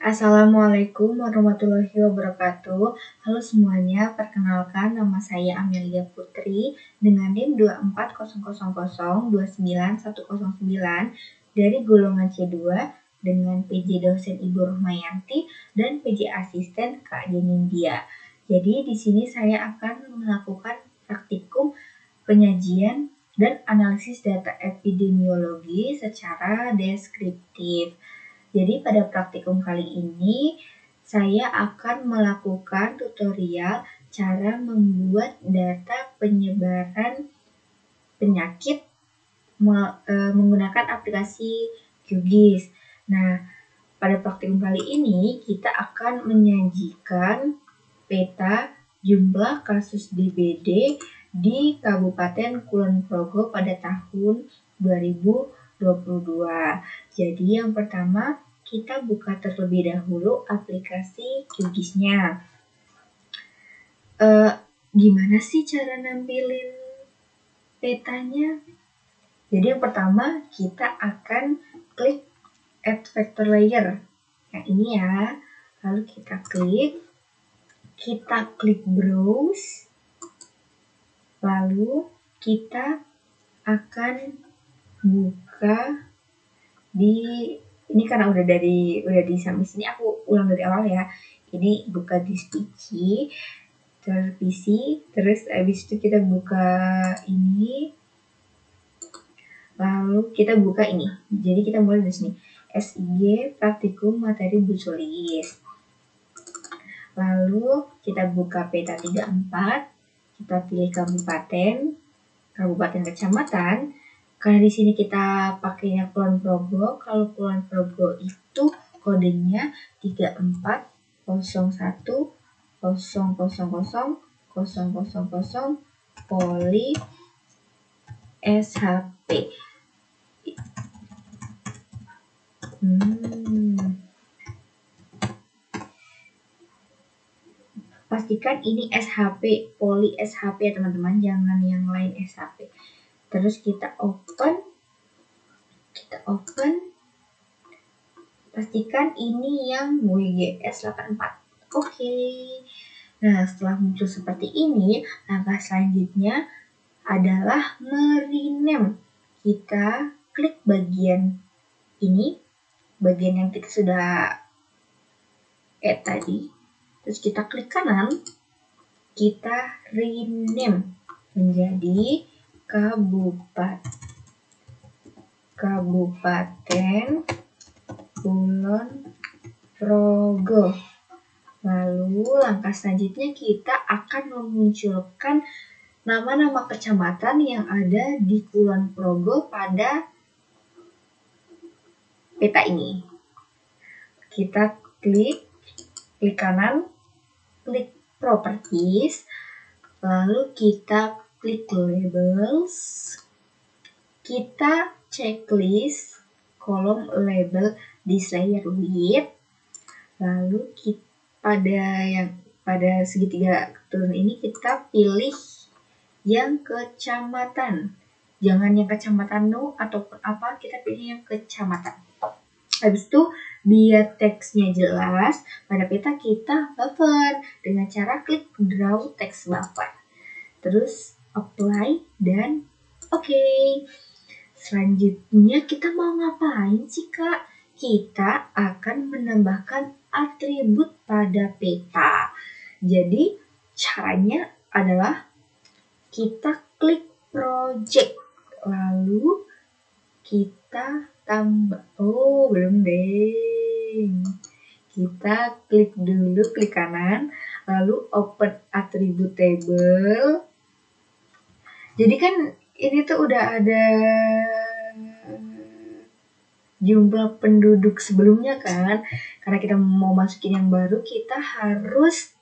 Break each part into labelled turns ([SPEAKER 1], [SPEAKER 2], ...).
[SPEAKER 1] Assalamualaikum warahmatullahi wabarakatuh. Halo semuanya, perkenalkan nama saya Amelia Putri dengan NIM 24000291109 dari golongan C2 dengan PJ dosen Ibu Rohmayanti dan PJ asisten Kak Jenindya. Jadi di sini saya akan melakukan praktikum penyajian dan analisis data epidemiologi secara deskriptif. Jadi pada praktikum kali ini saya akan melakukan tutorial cara membuat data penyebaran penyakit menggunakan aplikasi QGIS. Nah, pada praktikum kali ini kita akan menyajikan peta jumlah kasus DBD di Kabupaten Kulon Progo pada tahun 2022. Jadi yang pertama kita buka terlebih dahulu aplikasi QGIS-nya. Gimana sih cara nampilin petanya? Jadi yang pertama kita akan klik Add Vector Layer. Yang ini ya. Lalu kita klik Browse. Lalu kita akan buka ini karena udah di samping sini, aku ulang dari awal ya. Ini buka di PC, terus habis itu kita buka ini, lalu kita buka ini. Jadi kita mulai dari sini, SIG Praktikum Materi Busulis. Lalu kita buka peta 34, kita pilih kabupaten kecamatan. Karena di sini kita pakainya Kulon Progo, kalau Kulon Progo itu kodenya 341000000 Poli SHP. Pastikan ini SHP, Poli SHP ya teman-teman, jangan yang lain SHP. Terus kita open, pastikan ini yang WGS 84. Oke. Nah, setelah muncul seperti ini, langkah selanjutnya adalah merename. Kita klik bagian ini, bagian yang kita sudah add tadi. Terus kita klik kanan, kita rename menjadi Kabupaten Kulon Progo. Lalu langkah selanjutnya kita akan memunculkan nama-nama kecamatan yang ada di Kulon Progo pada peta ini. Kita klik kanan, klik Properties, lalu kita klik Labels, kita checklist kolom label this layer with, lalu pada segitiga turun ini kita pilih yang kecamatan. Jangan yang kecamatan no ataupun apa, kita pilih yang kecamatan. Habis itu biar teksnya jelas, pada peta kita buffer dengan cara klik Draw Text Buffer. Terus apply dan oke. Selanjutnya kita mau ngapain sih Kak? Kita akan menambahkan atribut pada peta. Jadi caranya adalah kita klik project, lalu kita tambah, belum deh. Kita klik kanan, lalu open attribute table. Jadi kan ini tuh udah ada jumlah penduduk sebelumnya kan. Karena kita mau masukin yang baru, kita harus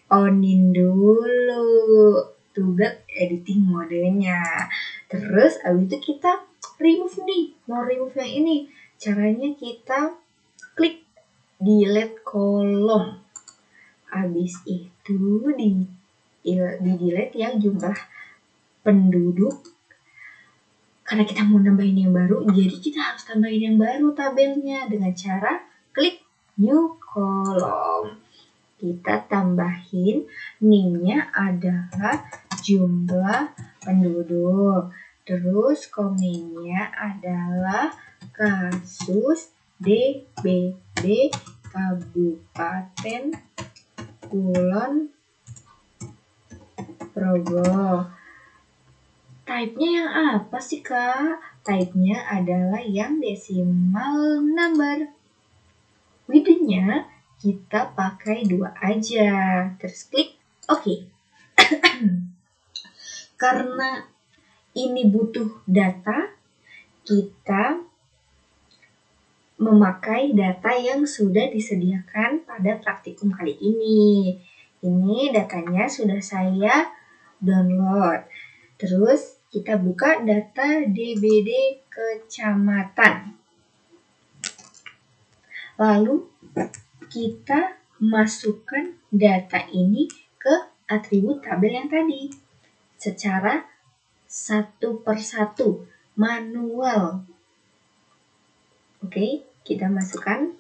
[SPEAKER 1] onin dulu tugas editing modenya. Terus abis itu kita remove nih. Mau remove yang ini, caranya kita klik delete kolom. Abis itu di delete yang jumlah penduduk. Karena kita mau nambahin yang baru, jadi kita harus tambahin yang baru tabelnya dengan cara new column. Kita tambahin name-nya adalah jumlah penduduk. Terus komennya adalah kasus DBD Kabupaten Kulon Progo. Type-nya yang apa sih, Kak? Type-nya adalah yang decimal number. Width-nya kita pakai 2 aja. Terus klik OK. Karena ini butuh data, kita memakai data yang sudah disediakan pada praktikum kali ini. Ini datanya sudah saya download. Terus kita buka data DBD kecamatan. Lalu kita masukkan data ini ke atribut tabel yang tadi secara satu persatu manual. Oke, kita masukkan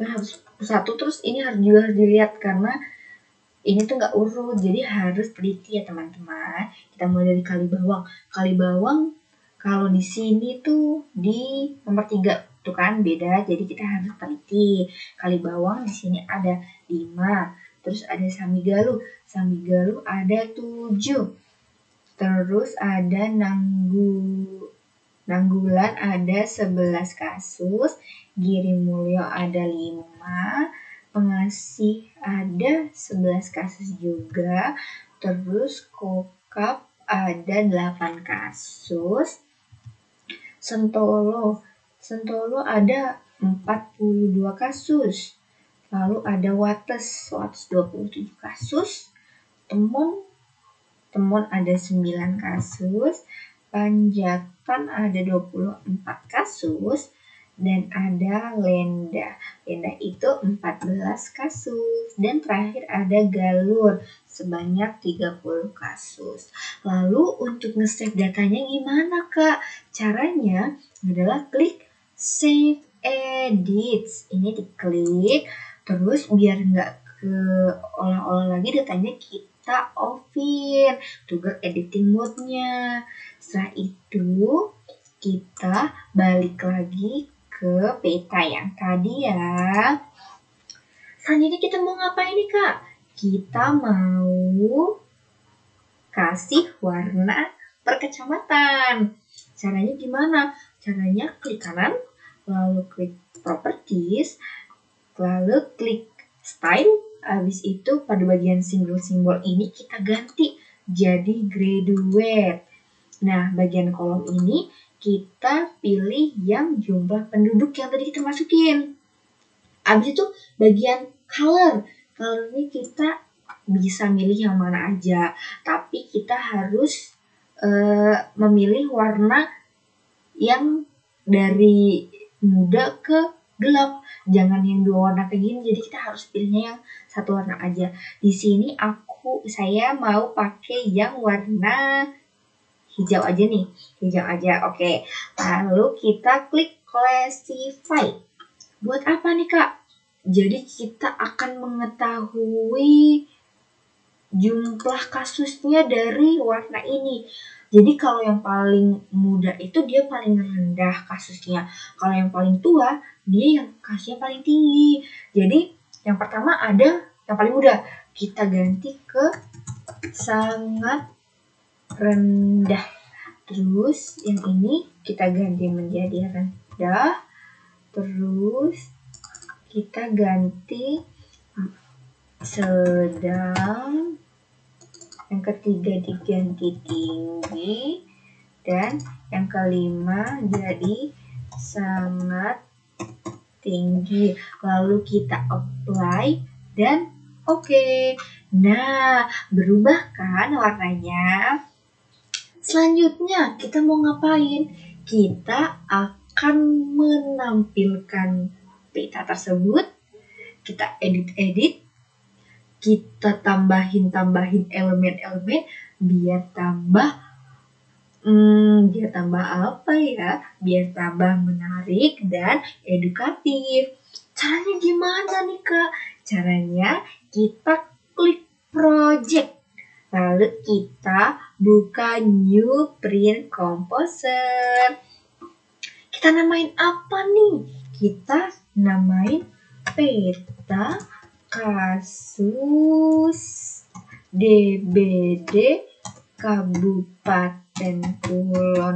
[SPEAKER 1] harus satu, terus ini juga harus dilihat karena ini tuh nggak urut, jadi harus teliti ya teman-teman. Kita mulai dari kali bawang. Kali bawang kalau di sini tuh di nomor 3 tuh kan beda, jadi kita harus teliti. Kali bawang di sini ada 5. Terus ada Samigalu. Samigalu ada 7. Terus ada Nanggulan ada 11 kasus. Girimulyo ada 5. Pengasih ada 11 kasus juga. Terus Kokap ada 8 kasus. Sentolo ada 42 kasus. Lalu ada Wates 27 kasus. Temon ada 9 kasus. Panjatan ada 24 kasus. Dan ada Lenda itu 14 kasus. Dan terakhir ada Galur sebanyak 30 kasus. Lalu untuk nge-save datanya gimana, Kak? Caranya adalah klik Save Edits. Ini diklik, terus biar nggak olah-olah lagi datanya kita offin, trigger editing mode-nya. Setelah itu kita balik lagi ke peta yang tadi ya. Selanjutnya kita mau ngapain nih, Kak? Kita mau kasih warna per kecamatan. Caranya gimana? Caranya klik kanan, lalu klik properties, lalu klik style. Habis itu pada bagian simbol-simbol ini kita ganti jadi graduate. Nah, bagian kolom ini kita pilih yang jumlah penduduk yang tadi kita masukin. Habis itu bagian color. Color ini kita bisa milih yang mana aja, tapi kita harus memilih warna yang dari muda ke gelap. Jangan yang 2 warna kayak gini, jadi kita harus pilihnya yang 1 warna aja. Di sini saya mau pakai yang warna hijau aja nih. Hijau aja, oke. Lalu kita klik classify. Buat apa nih, Kak? Jadi kita akan mengetahui jumlah kasusnya dari warna ini. Jadi kalau yang paling muda itu dia paling rendah kasusnya. Kalau yang paling tua, dia yang kasusnya paling tinggi. Jadi yang pertama ada yang paling muda. Kita ganti ke sangat rendah. Terus yang ini kita ganti menjadi rendah. Terus kita ganti sedang. Yang ketiga diganti tinggi. Dan yang kelima jadi sangat tinggi. Lalu kita apply dan oke. Nah, berubah kan warnanya? Selanjutnya kita mau ngapain? Kita akan menampilkan peta tersebut. Kita edit, kita tambahin elemen-elemen biar tambah Biar tambah apa ya? Biar tambah menarik dan edukatif. Caranya gimana nih Kak? Caranya kita klik project. Lalu kita buka new print composer. Kita namain apa nih? Kita namain peta kasus DBD Kabupaten Kulon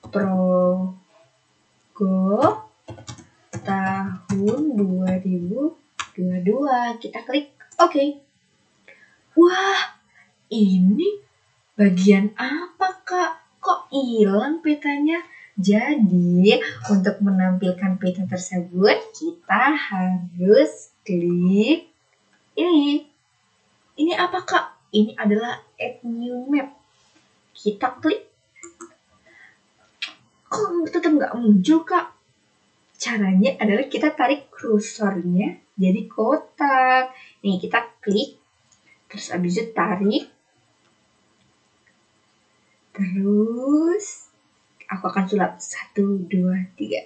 [SPEAKER 1] Progo tahun 2022. Kita klik oke. Wah, ini bagian apa Kak? Kok hilang petanya? Jadi, untuk menampilkan peta tersebut, kita harus klik ini. Ini apa Kak? Ini adalah add new map. Kita klik. Kok tetap nggak muncul Kak? Caranya adalah kita tarik kursornya jadi kotak. Nih kita klik. Terus abis itu tarik. Terus aku akan sulap 1, 2, 3.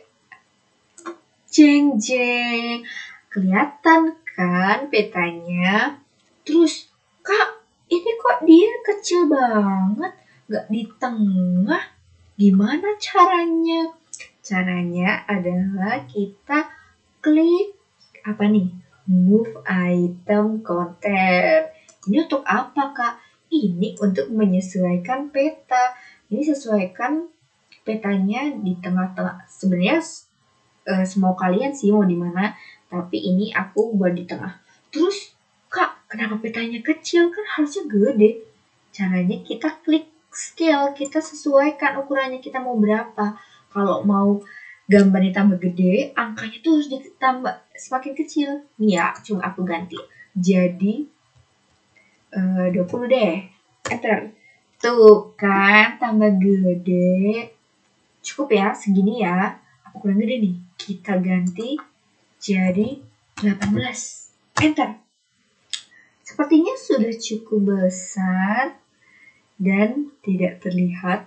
[SPEAKER 1] Jeng jeng. Kelihatan kan petanya? Terus Kak, ini kok dia kecil banget, gak di tengah. Gimana caranya? Caranya adalah kita klik apa nih? Move item content. Ini untuk apa Kak? Ini untuk menyesuaikan peta. Ini sesuaikan petanya di tengah-tengah. Sebenarnya semau kalian sih mau di mana, tapi ini aku buat di tengah. Terus Kak, kenapa petanya kecil? Kan harusnya gede. Caranya kita klik scale, kita sesuaikan ukurannya kita mau berapa. Kalau mau gambarnya tambah gede, angkanya tuh harus ditambah semakin kecil. Nih ya, cuma aku ganti. Jadi 20 deh. Enter. Tuh kan, tambah gede. Cukup ya, segini ya. Aku kurang gede nih. Kita ganti jadi 18. Enter. Sepertinya sudah cukup besar dan tidak terlihat.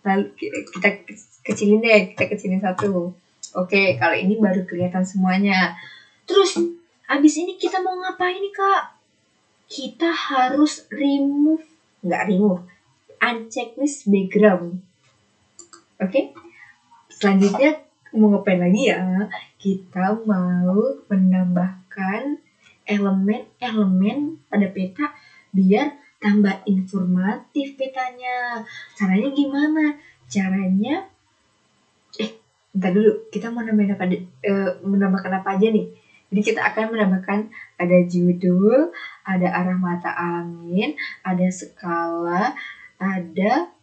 [SPEAKER 1] Lalu kita kecilin deh, kita kecilin 1. Oke, kalau ini baru kelihatan semuanya. Terus, abis ini kita mau ngapain nih Kak? Kita harus unchecklist background. Oke? Selanjutnya mau ngapain lagi ya? Kita mau menambahkan elemen-elemen pada peta biar tambah informatif petanya. Caranya gimana? Caranya bentar dulu, kita mau menambahkan apa aja nih? Jadi kita akan menambahkan ada judul, ada arah mata angin, ada skala, ada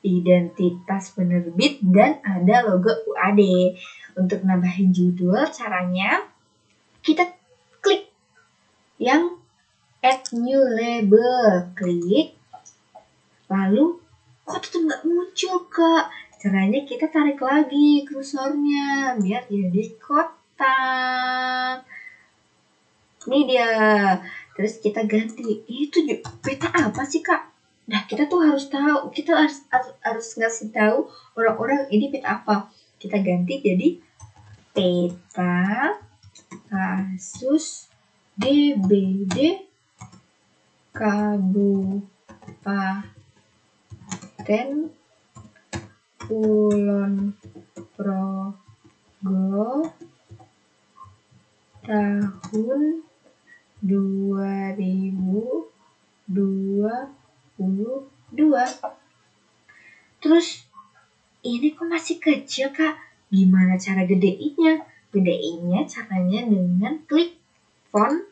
[SPEAKER 1] identitas penerbit, dan ada logo UAD. Untuk nambahin judul, caranya kita klik yang add new label, klik, lalu kok tetap nggak muncul Kak? Caranya kita tarik lagi kursornya biar jadi kotak. Ini dia. Terus kita ganti. Itu peta apa sih Kak? Nah kita tuh harus tahu. Kita harus ngasih tahu orang-orang ini peta apa. Kita ganti jadi peta kasus DBD Kabupaten Kulon Progo tahun 2022. Terus ini kok masih kecil Kak? Gimana cara gedeinnya? Gedeinnya caranya dengan klik font.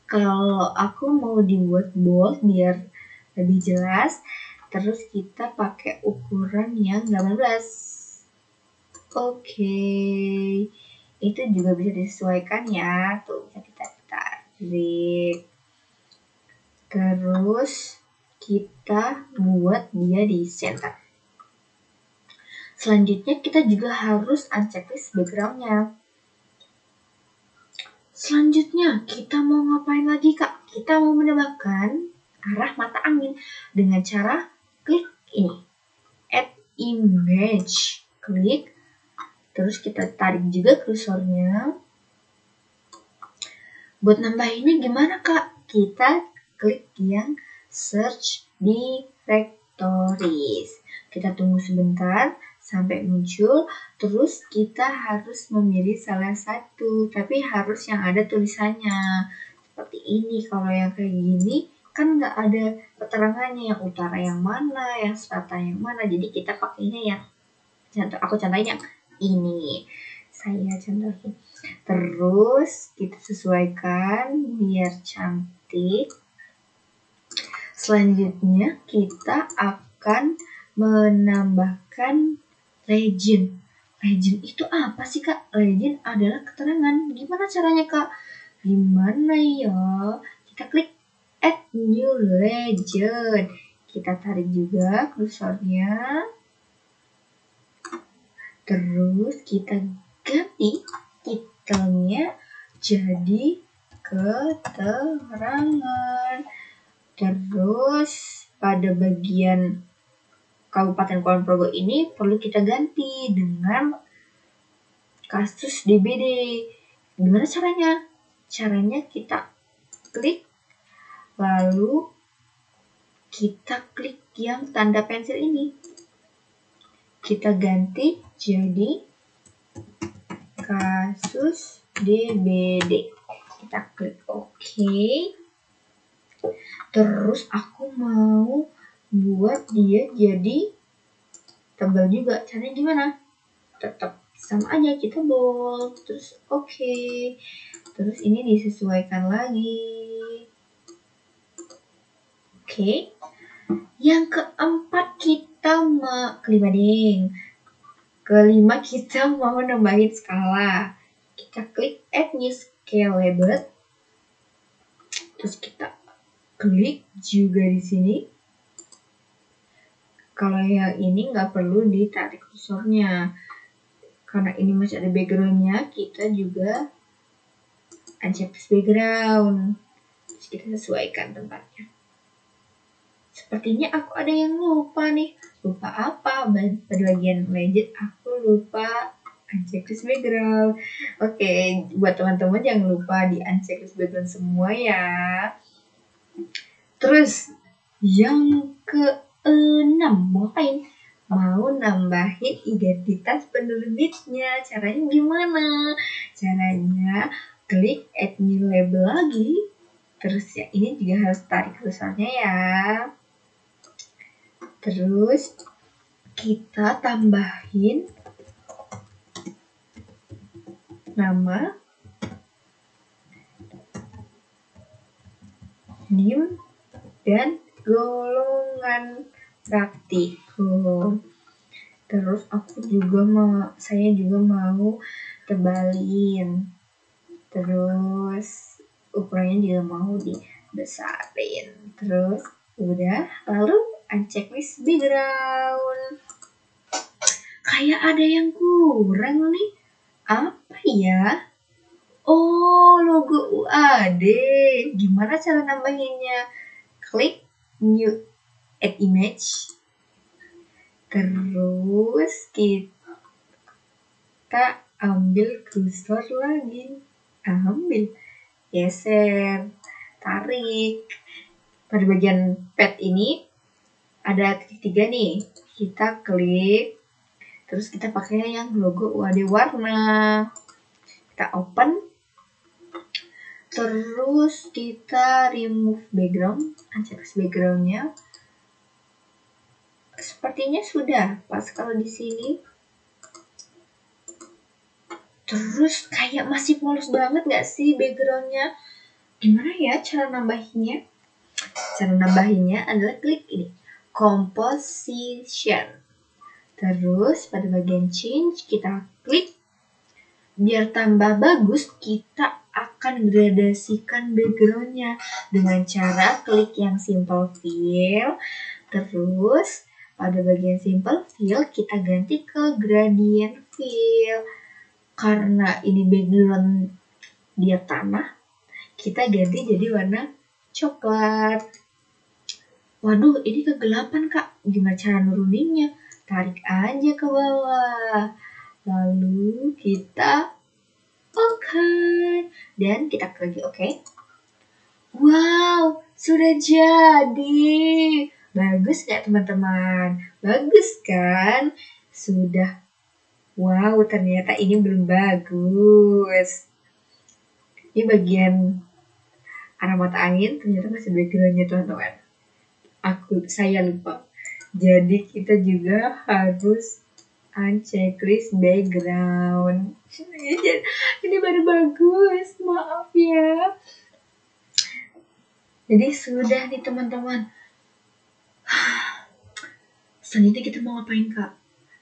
[SPEAKER 1] Kalau aku mau dibuat bold biar lebih jelas, terus kita pakai ukuran yang 18. Oke. Itu juga bisa disesuaikan ya. Tuh bisa kita tarik. Terus kita buat dia di center. Selanjutnya kita juga harus unchecklist background-nya. Selanjutnya kita mau ngapain lagi Kak? Kita mau menambahkan arah mata angin dengan cara klik ini, add image, klik, terus kita tarik juga kursornya. Buat nambahinnya gimana Kak? Kita klik yang search directories. Kita tunggu sebentar sampai muncul, terus kita harus memilih salah satu, tapi harus yang ada tulisannya. Seperti ini, kalau yang kayak gini kan nggak ada keterangannya, yang utara yang mana, yang selatan yang mana, jadi kita pakainya yang aku contohin yang ini, saya contohin. Terus kita sesuaikan biar cantik. Selanjutnya kita akan menambahkan legend. Legend itu apa sih Kak? Legend adalah keterangan. Gimana caranya Kak? Gimana ya? Kita klik add new legend. Kita tarik juga kursornya. Terus kita ganti titelnya jadi keterangan. Terus pada bagian Kabupaten Kulon Progo ini perlu kita ganti dengan kasus DBD. Gimana caranya? Caranya kita klik, lalu kita klik yang tanda pensil ini. Kita ganti jadi kasus DBD. Kita klik OK. Terus aku mau buat dia jadi tebal juga. Caranya gimana? Tetap sama aja, kita bold, terus OK. Terus ini disesuaikan lagi. Oke. Yang keempat kelima kita mau nambahin skala. Kita klik add new scale label. Terus kita klik juga di sini. Kalau yang ini nggak perlu ditarik kursornya. Karena ini masih ada backgroundnya, kita juga uncheck background. Terus kita sesuaikan tempatnya. Sepertinya aku ada yang lupa nih. Lupa apa? Pada bagian legend aku lupa uncheck background. Oke, buat teman-teman jangan lupa di uncheck background semua ya. Terus yang ke-6 mau ngapain? Mau nambahin identitas penerbitnya. Caranya gimana? Caranya klik add new label lagi. Terus ya ini juga harus tarik kursornya ya. Terus kita tambahin nama, NIM, dan golongan praktikum. Terus saya juga mau tebalin. Terus ukurannya juga mau dibesarin. Terus udah, lalu uncheck background. Kayak ada yang kurang nih. Apa ya? Oh, logo UAD. Gimana cara nambahinnya? Klik new add image. Terus kita ambil kursor lagi. Ambil, geser, tarik. Pada bagian pad ini ada titik 3 nih. Kita klik. Terus kita pakai yang logo UAD warna. Kita open. Terus kita remove background, uncheck backgroundnya. Sepertinya sudah pas kalau di sini. Terus kayak masih polos banget nggak sih backgroundnya? Gimana ya cara nambahinnya? Cara nambahinnya adalah klik ini, composition. Terus pada bagian change kita klik. Biar tambah bagus, kita akan gradasikan backgroundnya dengan cara klik yang simple fill. Terus pada bagian simple fill kita ganti ke gradient fill. Karena ini background dia tanah, kita ganti jadi warna coklat. Waduh, ini kegelapan Kak. Gimana cara nuruninnya? Tarik aja ke bawah. Lalu kita oke. Dan kita klik lagi, oke. Wow, sudah jadi. Bagus gak teman-teman? Bagus kan? Sudah. Wow, ternyata ini belum bagus. Ini bagian arah mata angin ternyata masih backgroundnya teman-teman. Saya lupa. Jadi kita juga harus unchecklist background. Ini baru bagus, maaf ya. Jadi sudah nih teman-teman. Selanjutnya kita mau ngapain Kak?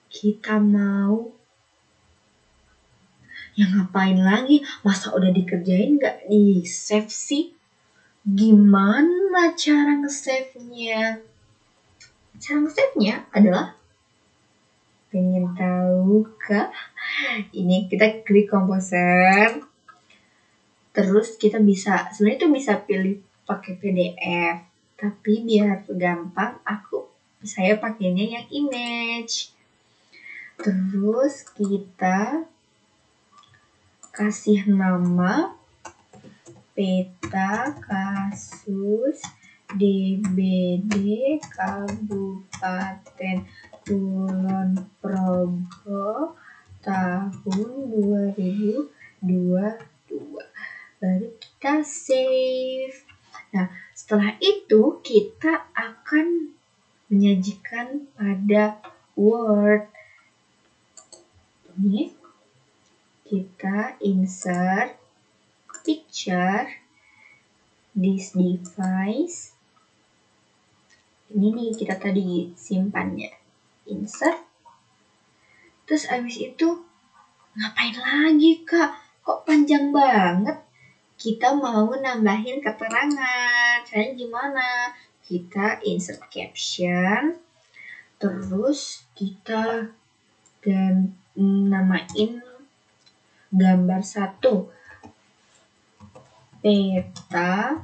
[SPEAKER 1] Kita mau ngapain lagi? Masa udah dikerjain gak di save sih? Gimana cara nge-save-nya? Cara nge-save-nya adalah, pengen tahu kah? Ini kita klik komposer. Terus kita sebenarnya itu bisa pilih pakai PDF. Tapi biar gampang saya pakainya yang image. Terus kita kasih nama peta kasus DBD Kabupaten Kulon Progo tahun 2022. Baru kita save. Nah, setelah itu kita akan menyajikan pada Word. Ini kita insert picture this device. Ini nih kita tadi simpannya. Insert. Terus abis itu ngapain lagi Kak? Kok panjang banget? Kita mau nambahin keterangan. Caranya gimana? Kita insert caption. Terus kita namain gambar 1. Peta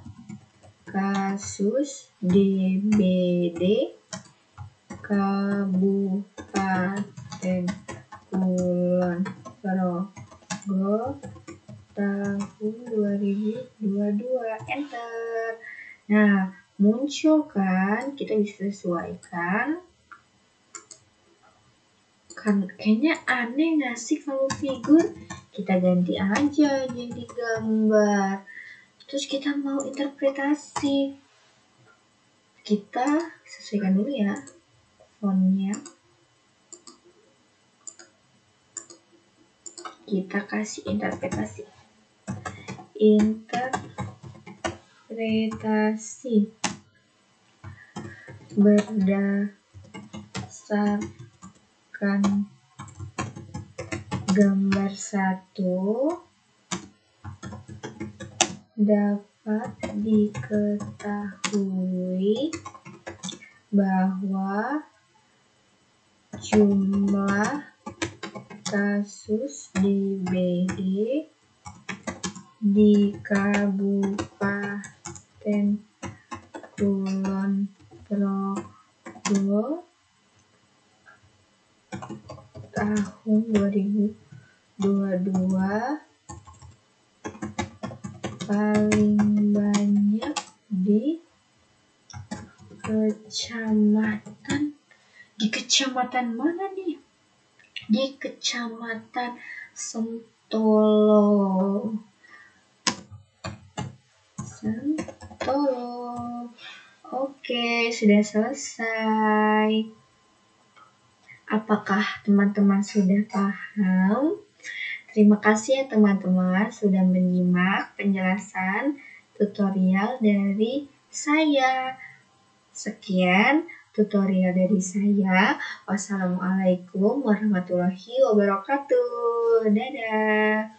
[SPEAKER 1] kasus DBD Kabupaten Kulon Progo tahun 2022. Enter. Nah, muncul kan, kita bisa sesuaikan. Kan kayaknya aneh gak sih kalau figur? Kita ganti aja jadi gambar. Terus kita mau interpretasi. Kita sesuaikan dulu ya fontnya. Kita kasih interpretasi. Interpretasi berdasarkan gambar 1 dapat diketahui bahwa jumlah kasus DBD di Kabupaten Kulon Progo tahun 2022 paling banyak di kecamatan mana nih? Di Kecamatan Sentolo. Oke, sudah selesai. Apakah teman-teman sudah paham? Terima kasih ya teman-teman sudah menyimak penjelasan tutorial dari saya. Sekian tutorial dari saya. Wassalamualaikum warahmatullahi wabarakatuh. Dadah.